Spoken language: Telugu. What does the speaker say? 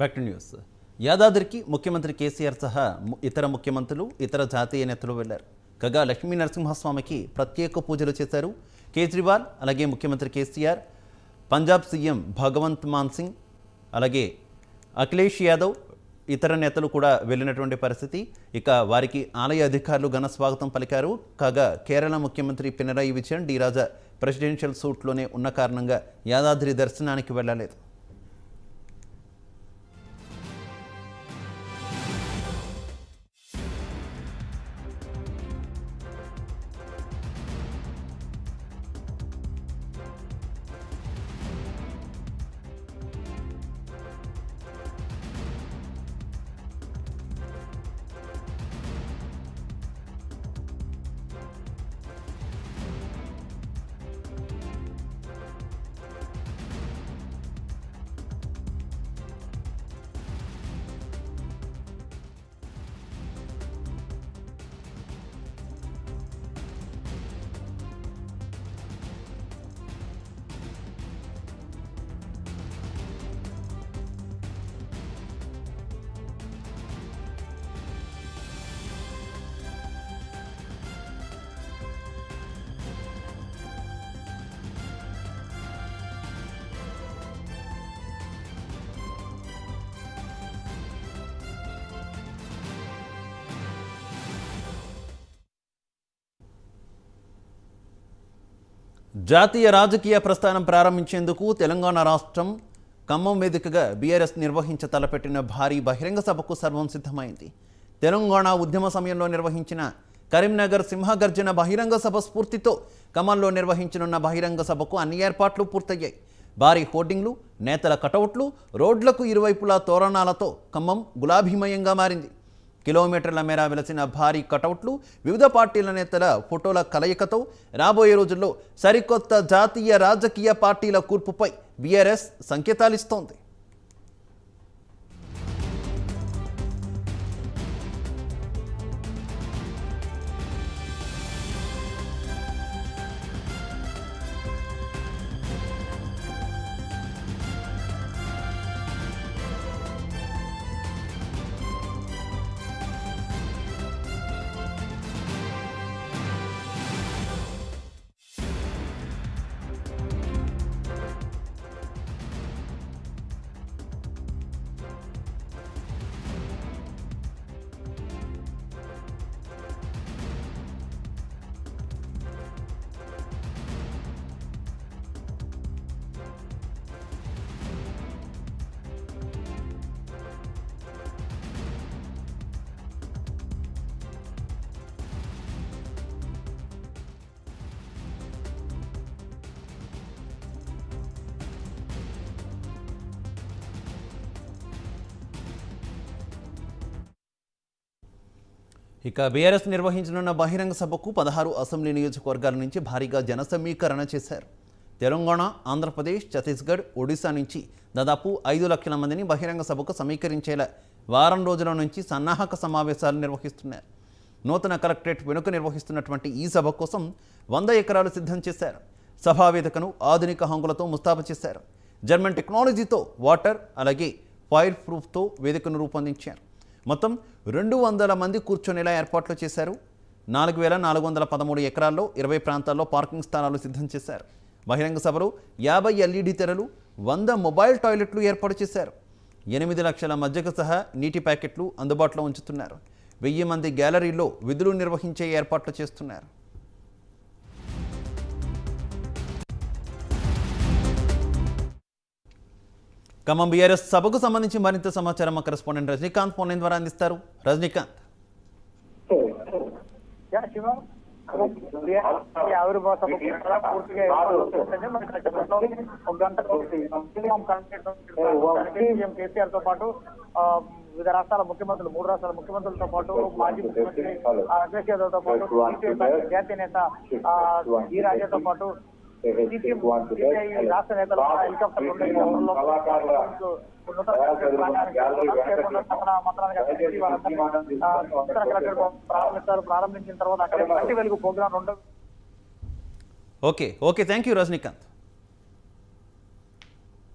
Back to news. యాదాద్రికి ముఖ్యమంత్రి కేసీఆర్ సహా ఇతర ముఖ్యమంత్రులు, ఇతర జాతీయ నేతలు వెళ్లారు. కాగా లక్ష్మీ నరసింహస్వామికి ప్రత్యేక పూజలు చేశారు. కేజ్రీవాల్, అలాగే ముఖ్యమంత్రి కేసీఆర్, పంజాబ్ సీఎం భగవంత్ మాన్ సింగ్, అలాగే అఖిలేష్ యాదవ్, ఇతర నేతలు కూడా వెళ్ళినటువంటి పరిస్థితి. ఇక వారికి ఆలయ అధికారులు ఘన స్వాగతం పలికారు. కాగా కేరళ ముఖ్యమంత్రి పినరయి విజయన్ డి రాజా ప్రెసిడెన్షియల్ సూట్లోనే ఉన్న కారణంగా యాదాద్రి దర్శనానికి వెళ్ళలేదు. జాతీయ రాజకీయ ప్రస్థానం ప్రారంభించేందుకు తెలంగాణ రాష్ట్రం ఖమ్మం వేదికగా బీఆర్ఎస్ నిర్వహించ తలపెట్టిన భారీ బహిరంగ సభకు సర్వం సిద్ధమైంది. తెలంగాణ ఉద్యమ సమయంలో నిర్వహించిన కరీంనగర్ సింహగర్జన బహిరంగ సభ స్ఫూర్తితో ఖమ్మంలో నిర్వహించనున్న బహిరంగ సభకు అన్ని ఏర్పాట్లు పూర్తయ్యాయి. భారీ హోర్డింగ్లు, నేతల కటౌట్లు, రోడ్లకు ఇరువైపులా తోరణాలతో ఖమ్మం గులాబీమయంగా మారింది. కిలోమీటర్ల మేర వెలసిన భారీ కటౌట్లు, వివిధ పార్టీల నేతల ఫోటోల కలయికతో రాబోయే రోజుల్లో సరికొత్త జాతీయ రాజకీయ పార్టీల కూర్పుపై బీఆర్ఎస్ సంకేతాలిస్తోంది. ఇక బీఆర్ఎస్ నిర్వహించనున్న బహిరంగ సభకు 16 అసెంబ్లీ నియోజకవర్గాల నుంచి భారీగా జన సమీకరణ చేశారు. తెలంగాణ, ఆంధ్రప్రదేశ్, ఛత్తీస్గఢ్, ఒడిశా నుంచి దాదాపు 5 లక్షల మందిని బహిరంగ సభకు సమీకరించేలా వారం రోజుల నుంచి సన్నాహక సమావేశాలు నిర్వహిస్తున్నారు. నూతన కలెక్టరేట్ వెనుక నిర్వహిస్తున్నటువంటి ఈ సభ కోసం 100 ఎకరాలు సిద్ధం చేశారు. సభా వేదికను ఆధునిక హంగులతో ముస్తాబు చేశారు. జర్మన్ టెక్నాలజీతో వాటర్, అలాగే ఫైర్ ప్రూఫ్తో వేదికను రూపొందించారు. మొత్తం 200 మంది కూర్చొనేలా ఏర్పాట్లు చేశారు. 4413 ఎకరాల్లో 20 ప్రాంతాల్లో పార్కింగ్ స్థానాలు సిద్ధం చేశారు. బహిరంగ సభలో 50 ఎల్ఈడి తెరలు, 100 మొబైల్ టాయిలెట్లు ఏర్పాటు చేశారు. 8 లక్షల మజ్జిగ సహా నీటి ప్యాకెట్లు అందుబాటులో ఉంచుతున్నారు. 1000 మంది గ్యాలరీలో విధులు నిర్వహించే ఏర్పాట్లు చేస్తున్నారు. ఖమ్మం బీఆర్ఎస్ సభకు సంబంధించి మరింత సమాచారం మా కరెస్పాండెంట్ రజనీకాంత్ ఫోన్ ద్వారా అందిస్తారు. రజనీకాంత్. ఆవిర్భావ సభ పూర్తిగా ఒక గంట సీఎం కేసీఆర్ తో పాటు వివిధ రాష్ట్రాల ముఖ్యమంత్రులు, 3 రాష్ట్రాల ముఖ్యమంత్రులతో పాటు మాజీ ముఖ్యమంత్రి అఖిలేష్ యాదవ్ తో పాటు జాతీయ నేత డి రాజాతో పాటు రాష్ట్ర నేతలు హెలికాప్టర్ ప్రారంభించిన తర్వాత అక్కడ Kanti Velugu program okay thank you Rajinikanth.